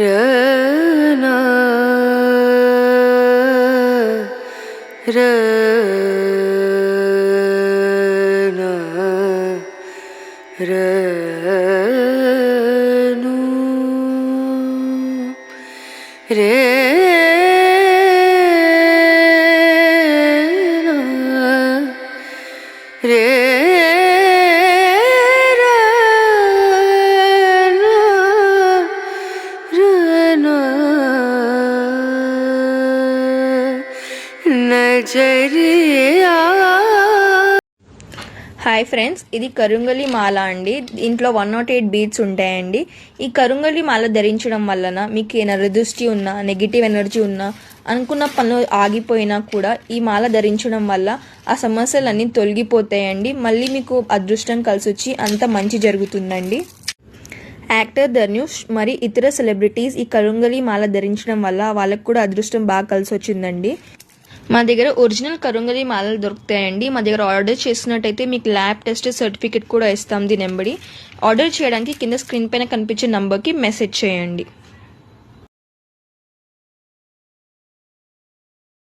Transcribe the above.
రనా రనా run రేనా రే hi friends, ఇది కరుంగలి మాల అండి. దీంట్లో 108 బీట్స్ ఉంటాయండి. ఈ కరుంగలి మాల ధరించడం వలన మీకు ఏమైనా దృష్టి ఉన్నా, నెగిటివ్ ఎనర్జీ ఉన్నా, అనుకున్న పనులు ఆగిపోయినా కూడా ఈ మాల ధరించడం వల్ల ఆ సమస్యలన్నీ తొలగిపోతాయండి. మళ్ళీ మీకు అదృష్టం కలిసి వచ్చి అంత మంచి జరుగుతుందండి. యాక్టర్ ధనుష్ మరి ఇతర సెలబ్రిటీస్ ఈ కరుంగలి మాల ధరించడం వల్ల వాళ్ళకు కూడా అదృష్టం బాగా కలిసి వచ్చిందండి. మా దగ్గర ఒరిజినల్ కరుంగలి మాలలు దొరుకుతాయండి. మా దగ్గర ఆర్డర్ చేసినట్టయితే మీకు ల్యాబ్ టెస్ట్ సర్టిఫికేట్ కూడా ఇస్తాం. దీని నెంబడి ఆర్డర్ చేయడానికి కింద స్క్రీన్ పైన కనిపించే నంబర్కి మెసేజ్ చేయండి.